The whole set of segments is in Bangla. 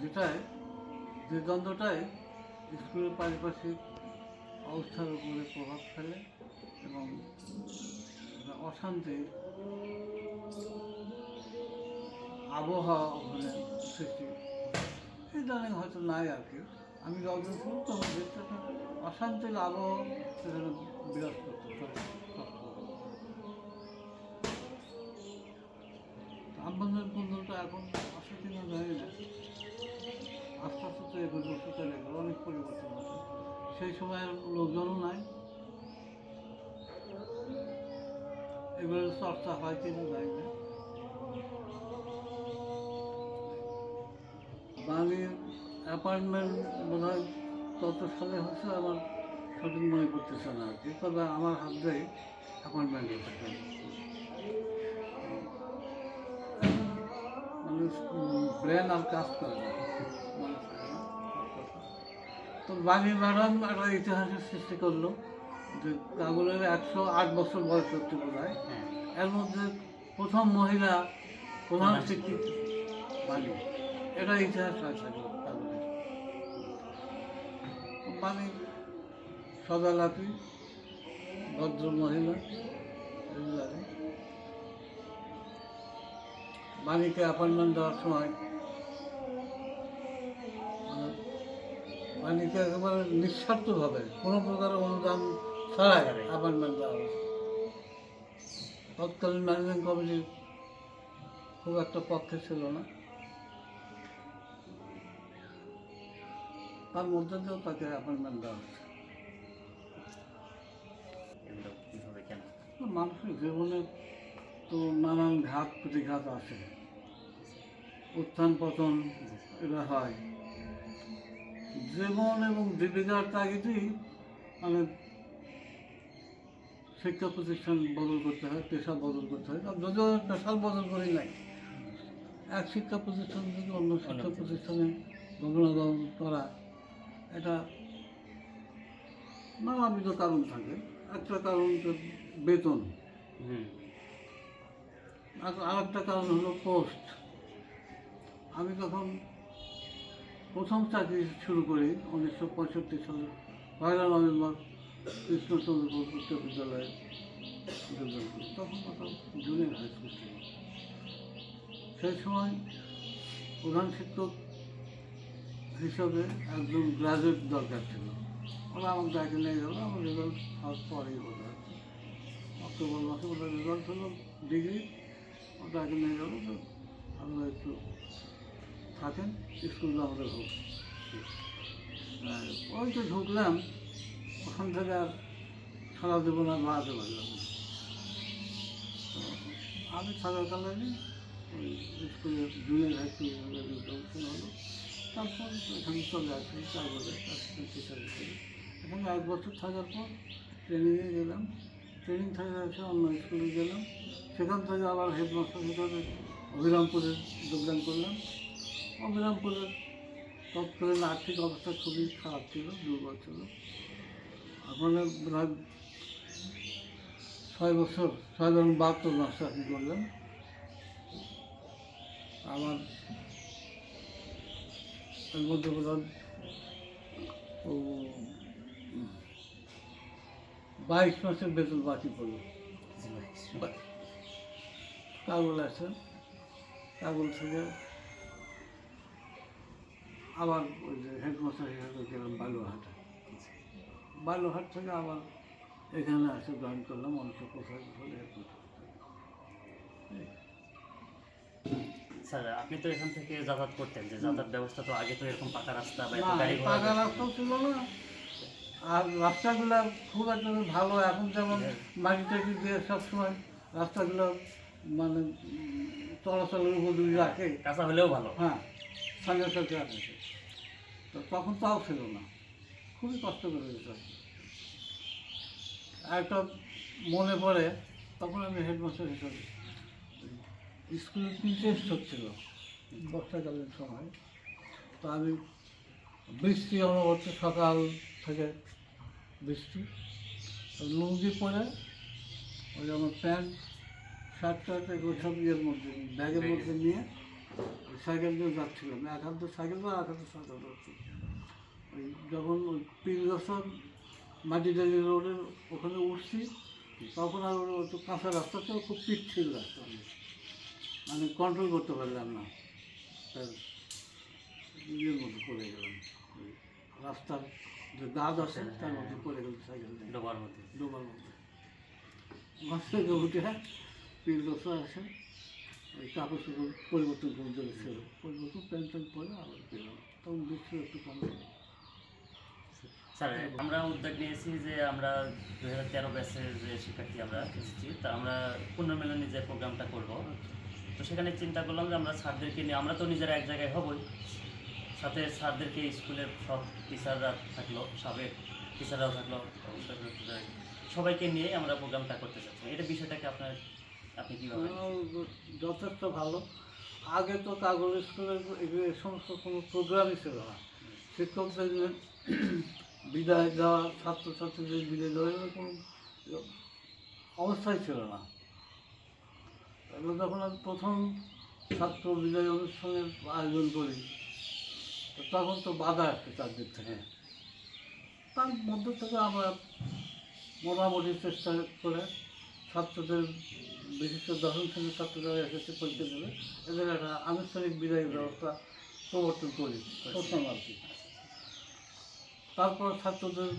যেটায় যে দ্বন্দ্বটায় স্কুলের পারিপার্শ্বিক অবস্থার উপরে প্রভাব ফেলে এবং অশান্তি আবহাওয়া ওখানে সৃষ্টি ইদানিং হয়তো নাই আর কি। আমি যখন শুরু তখন দেখতে অশান্তির আবহাওয়া সেখানে বিরাজ করতে আমাদের বন্ধুটা এখন আসে কিনা জানি না। আস্তে আস্তে তো 21 বছর চলে গেল, অনেক পরিবর্তন আছে। সেই সময়ের লোকজনও নাই, এগুলো চর্চা হয় কিনা জানি না। বাঙালির অ্যাপার্টমেন্ট বোধ হয় কত সালে হচ্ছে আমার সঠিক মনে করতেছে না আর কি, তবে আমার হাত দিয়ে অ্যাপার্টমেন্ট হচ্ছে মানে ব্রেন আর কাজ করে না, মনে থাকে না। তো বাঙি ম্যাডাম একটা ইতিহাসের সৃষ্টি করলো যে কাবুলের 108 বছর বয়স হচ্ছে বোধ হয়। এর মধ্যে প্রথম মহিলা প্রধান শিক্ষিত বাণী, এটা ইতিহাস আছে কাবুলের। বাণী সদালাপি ভদ্র মহিলা, বাণীকে অ্যাপয়েন্টমেন্ট দেওয়ার সময় বাণীকে একেবারে নিঃস্বার্থভাবে কোনো প্রকার অনুদান ছাড়াই অ্যাপয়েন্টমেন্ট দেওয়া হয়েছে। তৎকালীন ম্যানেজিং কমিটির খুব একটা পক্ষে ছিল না, তার মধ্যে দিয়েও তাকে অ্যাপয়েন্টমেন্ট দেওয়া হয়েছে। মানুষের জীবনে তো নানান ঘাত প্রতিঘাত আছে, উত্থান পতন এটা হয়। জীবন এবং জীবিকার তাগিদেই মানে শিক্ষা প্রতিষ্ঠান বদল করতে হয়, পেশা বদল করতে হয়। যদিও পেশার বদল করি নাই, এক শিক্ষা প্রতিষ্ঠান থেকে অন্য শিক্ষা প্রতিষ্ঠানে গমনাগমন করা, এটা নানাবিধ কারণ থাকে। একটা কারণ তো বেতন, আর একটা কারণ হলো পোস্ট। আমি যখন প্রথম চাকরি শুরু করি 1965 সালে 1 নভেম্বর কৃষ্ণচন্দ্র উচ্চ বিদ্যালয়ে যোগদান করি, তখন ওটা জুনিয়র হাই স্কুল ছিল। সেই সময় প্রধান শিক্ষক হিসাবে একজন গ্রাজুয়েট দরকার ছিল। ওরা আমার ডাকে নিয়ে গেল, আমার রেজাল্ট হওয়ার পরেই বোধ হয় অক্টোবর মাসে ওদের রেজাল্ট হলো ডিগ্রি, ওর ডাকে নিয়ে গেল যে আপনারা একটু থাকেন, স্কুলটা আমাদের হোক। ওই তো ঢুকলাম, ওখান থেকে আর সারা জীবন আর বাড়াতে পারলাম না। আমি থাকাকালীন ওই স্কুলে জুনিয়র হাই স্কুলের প্রমোশন হলো, তারপর এখানে চলে আসি তারপরে অ্যাসিস্ট্যান্ট টিচার হিসেবে। এখানে 1 বছর থাকার পর ট্রেনিংয়ে গেলাম, ট্রেনিং থেকে এসে অন্য স্কুলে গেলাম, সেখান থেকে আবার হেডমাস্টার হিসাবে অবিরামপুরে যোগদান করলাম। অবিরামপুরের তৎকালীন আর্থিক অবস্থা খুবই খারাপ ছিল, দুর্বল ছিল। ওখানে প্রায় 6 বছর 72 মাস চাকরি করলাম। আমার এর মধ্যে বোধহয় 22 মাসের বেতন বাকি পড়ল। কাগজ আছে, কাগজ থেকে আবার ওই যে হেডমাস্টার হিসাবে গেলাম বালুরহাটে। বালুরহাট থেকে আবার এখানে এসে জয়েন করলাম 1985 সালে হেডমাস্টার। স্যার আপনি তো এখান থেকে যাতায়াত করতেন, যে যাতায়াত ব্যবস্থা তো আগে তো এরকম পাকা রাস্তা বা পাকা রাস্তাও ছিল না, আর রাস্তাগুলো খুব একটা ভালো এখন যেমন মাটি টাটি দিয়ে সবসময় রাস্তাগুলো মানে চলাচলের উপযোগী রাখে, কাঁচা হলেও ভালো। হ্যাঁ, সঙ্গে সঙ্গে রাখে। তো তখন তাও ছিল না, খুবই কষ্ট করে যেত। একটা মনে পড়ে, তখন আমি হেডমাস্টার হিসাবে স্কুলের টেস্ট হচ্ছিল বর্ষাকালীন সময়। তো আমি বৃষ্টি অনবরত, সকাল থেকে বৃষ্টি, লুঙ্গি পরে ওই আমার প্যান্ট শার্ট টার্ট এগুলো সব ইয়ের মধ্যে ব্যাগের মধ্যে নিয়ে সাইকেল দিয়ে যাচ্ছিলাম, এক হাতে সাইকেল বা এক হাতে সাইকেল ধরছি। ওই যখন ওই পীরগছর মাটিডালি রোডের ওখানে উঠছি, তখন আর ওই তো কাঁচা রাস্তাটা খুব পিচ্ছিল রাস্তা, মানে কন্ট্রোল করতে পারলাম না, তার ইয়ের মধ্যে পড়ে গেলাম, ওই রাস্তার যে দাঁত আছে তার মধ্যে পড়ে গেল সাইকেল নিয়ে, ডোবার মধ্যে। ডোবার মধ্যে। ঘর থেকে উঠে পীরগছ আসে, ওই কাপড় চোপড় পরিবর্তন করে দিয়েছিল, পরিবর্তন প্যান্ট ট্যান্ট পরে আবার পেলাম, তখন বৃষ্টি একটু কম ছিল। স্যার আমরা উদ্যোগ নিয়েছি যে আমরা 2013 ব্যাচের যে শিক্ষার্থী আমরা এসেছি, তা আমরা পুনর্মিলনী যে প্রোগ্রামটা করব, তো সেখানে চিন্তা করলাম যে আমরা স্যারদেরকে নিয়ে, আমরা তো নিজেরা এক জায়গায় হবই, সাথে স্যারদেরকে স্কুলের সব টিচাররা থাকলো, সাবেক টিচাররাও থাকলো, সবাইকে নিয়ে আমরা প্রোগ্রামটা করতে চাচ্ছি। এটা বিষয়টাকে আপনি কীভাবে? যথেষ্ট ভালো। আগে তো কাগজ স্কুলের এ সমস্ত কোনো প্রোগ্রামই ছিল না, শিক্ষকদের বিদায় দেওয়া, ছাত্রছাত্রীদের বিদায় দেওয়া, এগুলো কোনো অবস্থাই ছিল না। এগুলো যখন আমি প্রথম ছাত্র বিদায় অনুষ্ঠানের আয়োজন করি, তো তখন তো বাধা আসছে চারদিক থেকে। তার মধ্যে থেকে আমরা মোটামুটি চেষ্টা করে ছাত্রদের, বিশেষ করে দশম শ্রেণীর ছাত্ররা এসেছে পরীক্ষা দেবে, এদের একটা আনুষ্ঠানিক বিদায়ের ব্যবস্থা প্রবর্তন করি প্রথম আর কি। তারপর ছাত্রদের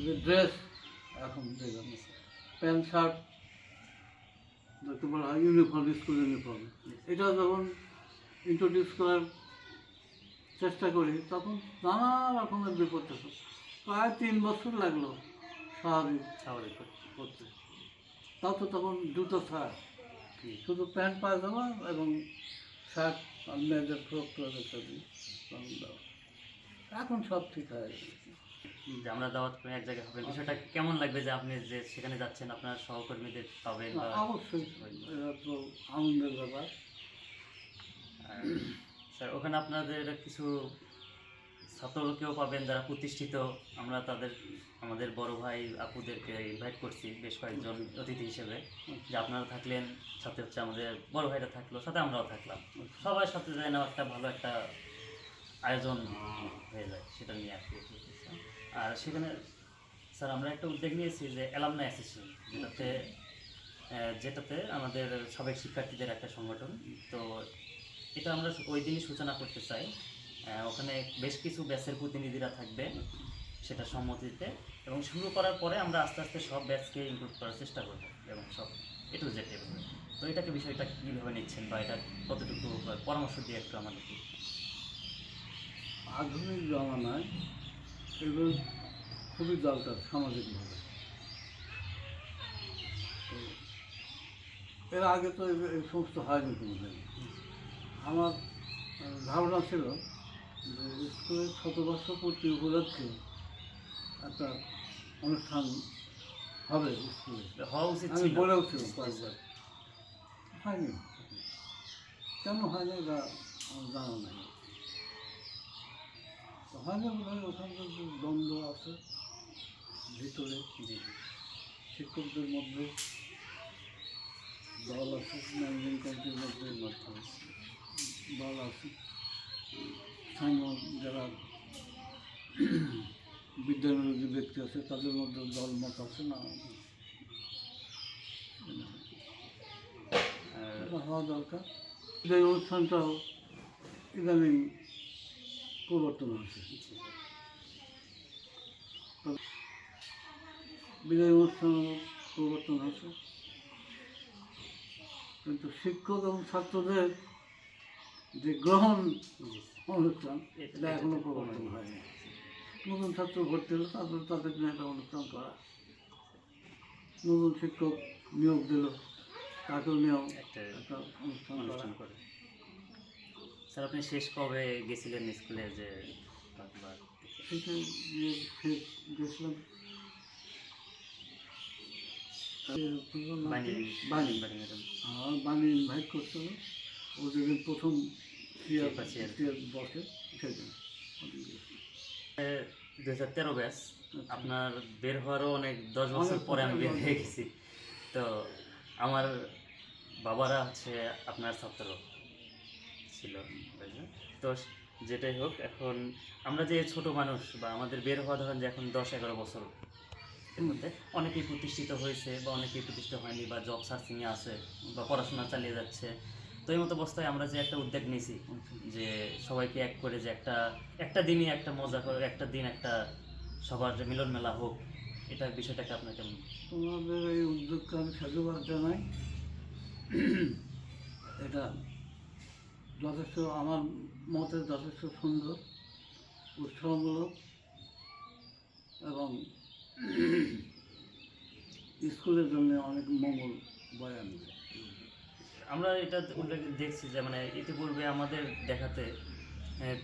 যে ড্রেস এখন দেখলাম, প্যান্ট শার্ট যাকে বলা হয় ইউনিফর্ম, স্কুল ইউনিফর্ম, এটা যখন ইন্ট্রোডিউস করার চেষ্টা করি, তখন নানা রকমের বিপদ থাকে। প্রায় 3 বছর লাগলো স্বাভাবিক স্বাভাবিক করতে। তাও তো তখন জুতো ছাড়া, শুধু প্যান্ট পায়জামা এবং শার্ট আর মেয়েদের ফ্রক ট্রক ইত্যাদি দেওয়া। এখন সব ঠিক হয়ে গেছে। যে আমরা দাওয়াত করে এক জায়গায় হবেন, বিষয়টা কেমন লাগবে যে আপনি যে সেখানে যাচ্ছেন, আপনার সহকর্মীদের পাবেন? বা অবশ্যই এটা তো আনন্দের ব্যাপার। স্যার ওখানে আপনাদের কিছু ছাত্রকেও পাবেন যারা প্রতিষ্ঠিত, আমরা আমাদের বড় ভাই আপুদেরকে ইনভাইট করছি বেশ কয়েকজন অতিথি হিসেবে, যে আপনারা থাকলেন, সাথে হচ্ছে আমাদের বড় ভাইরা থাকলো, সাথে আমরাও থাকলাম, সবার সাথে যেন একটা ভালো একটা আয়োজন হয়ে যায়, সেটা নিয়ে আর কি। আর সেখানে স্যার আমরা একটা উদ্যোগ নিয়েছি যে অ্যালামনাই অ্যাসোসিয়েশন, যেটাতে আমাদের সাবেক শিক্ষার্থীদের একটা সংগঠন। তো এটা আমরা ওই দিনই সূচনা করতে চাই। ওখানে বেশ কিছু ব্যাচের প্রতিনিধিরা থাকবে সেটা সম্মতিতে, এবং শুরু করার পরে আমরা আস্তে আস্তে সব ব্যাচকে ইনক্লুড করার চেষ্টা করব, এবং সব এটু জেড এভাবে। তো এটাকে বিষয়টা কীভাবে নিচ্ছেন, বা এটা কতটুকু পরামর্শ দিয়ে একটু আমাদেরকে। আধুনিক জমানায় এগুলো খুবই দরকার সামাজিকভাবে। তো এর আগে তো এই সমস্ত হয়নি কোনোদিন। আমার ধারণা ছিল যে স্কুলের শতবর্ষ পূর্তি উপলক্ষে একটা অনুষ্ঠান হবে স্কুলে, হওয়া উচিত আমি ছিল। বলেও ছিলাম কয়েকবার, হয়নি। কেন হয়নি এটা আমার জানা নেই। তো হয়নি বোধ হয় ওখানকার যে দ্বন্দ্ব আছে ভিতরে, জি শিক্ষকদের মধ্যে দল আছে, ম্যানেজিং কমিটির মধ্যে দল আছে, স্থানীয় যারা বিদ্যানুরাগী ব্যক্তি আছে তাদের মধ্যে দল মত আছে না, এটা হওয়া দরকার। এই অনুষ্ঠানটাও ইদানিং প্রবর্তন হয়েছে, বিদায় অনুষ্ঠান প্রবর্তন হয়েছে, কিন্তু শিক্ষক এবং ছাত্রদের যে গ্রহণ অনুষ্ঠান এটা এখনো প্রবর্তন হয়নি। নতুন ছাত্র ভর্তি হলো, তারপরে তাদের নিয়ে একটা অনুষ্ঠান করা, নতুন শিক্ষক নিয়োগ দিল, তাকেও নিয়েও একটা একটা অনুষ্ঠান অনুষ্ঠান করা। করে। স্যার আপনি শেষ কবে গেছিলেন স্কুলে, যে কতবার? সেটা গেছিলাম বাণী বাণী, ম্যাডাম। আমার বাণী ইনভাইট করছিল, ও যেদিন প্রথম চেয়ার। বসে সেদিন 2013 ব্যাচ, আপনার বের হওয়ারও অনেক 10 বছর পরে আমি বের হয়ে গেছি। তো আমার বাবারা হচ্ছে আপনার ছাত্র, ছিল। তো যেটাই হোক, এখন আমরা যে ছোট মানুষ বা আমাদের বের হওয়া ধরেন যে এখন 10-11 বছর এর মধ্যে অনেকেই প্রতিষ্ঠিত হয়েছে বা অনেকেই প্রতিষ্ঠিত হয়নি বা জব সার্চিংয়ে আছে বা পড়াশোনা চালিয়ে যাচ্ছে। তো এই মতো অবস্থায় আমরা যে একটা উদ্যোগ নিয়েছি যে সবাইকে এক করে যে একটা দিনই একটা মজা করে, একটা দিন একটা সবার যে মিলন মেলা হোক, এটা বিষয়টাকে আপনার কেমন? তোমাদের এই উদ্যোগকে আমি সাধুবাদ জানাই। এটা যথেষ্ট, আমার মতে যথেষ্ট সুন্দর, উৎসাহমূলক এবং স্কুলের জন্য অনেক মঙ্গল বয়ে আনবে। আমরা এটা উল্লেখ দেখছি যে মানে ইতিপূর্বে আমাদের দেখাতে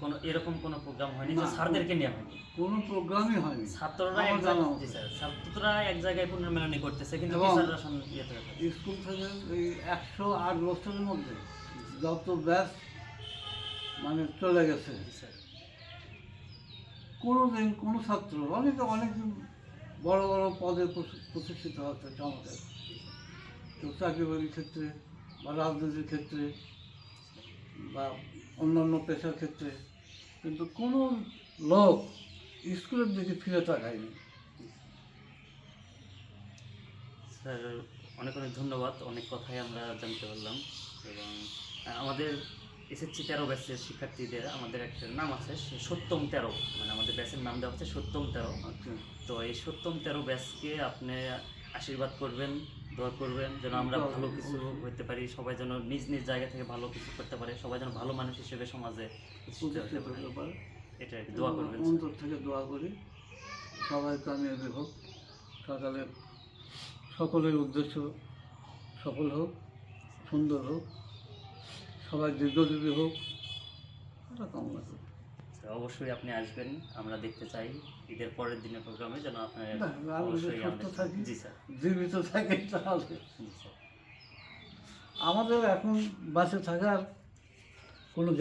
কোনো এরকম কোনো প্রোগ্রাম হয়নি যে না, স্যারদেরকে নেওয়া হয়নি। কোনো প্রোগ্রামই হয়নি ছাত্ররা আমার এক জানা জায়গায়, মতে। জি স্যার, ছাত্ররা এক জায়গায় পুনর্মিলনী করতেছে কিন্তু এবং টিচাররা ইয়েতে থাকে। স্কুল থেকে এই 108 বছরের মধ্যে যত ব্যাচ মানে চলে গেছে, জি স্যার। কোনো দিন কোনো ছাত্র অনেকে অনেক বড় বড় পদে প্রতিষ্ঠিত হচ্ছে আমাদের, কেউ চাকরি বাকরির ক্ষেত্রে বা রাজনীতির ক্ষেত্রে বা অন্যান্য পেশার ক্ষেত্রে, কিন্তু কোনো লোক স্কুলের দিকে ফিরে তাকায়নি। স্যার অনেক অনেক ধন্যবাদ, অনেক কথাই আমরা জানতে পারলাম। এবং আমাদের এসএসসি 13 ব্যাচের শিক্ষার্থীদের আমাদের একটা নাম আছে, সত্যম 13, মানে আমাদের ব্যাচের নাম দেওয়া হচ্ছে সত্যম 13। আচ্ছা, তো এই সত্যম 13 ব্যাচকে আপনি আশীর্বাদ করবেন, দোয়া করবেন যেন আমরা ভালো কিছু হতে পারি, সবাই যেন নিজ নিজ জায়গা থেকে ভালো কিছু করতে পারে, সবাই যেন ভালো মানুষ হিসেবে সমাজে প্রতিষ্ঠিত হতে প্রতিষ্ঠিত পারে। হতে পারে। এটা আর কি, দোয়া করবেন স্যার। অন্তর থেকে দোয়া করি সবাই কামিয়াবি হোক, সকালে সকলের উদ্দেশ্য সফল হোক, সুন্দর হোক, সবাই দীর্ঘজীবী হোক, এটা কামনা করি। স্যার, অবশ্যই আপনি আসবেন, আমরা দেখতে চাই ঈদের পরের দিনের প্রোগ্রামে যেন আপনার না, আমরা যদি অবশ্যই সুস্থ আমাদের, থাকি, জি স্যার, জীবিত থাকি, তাহলে জি স্যার। আমাদের এখন বাঁচে থাকার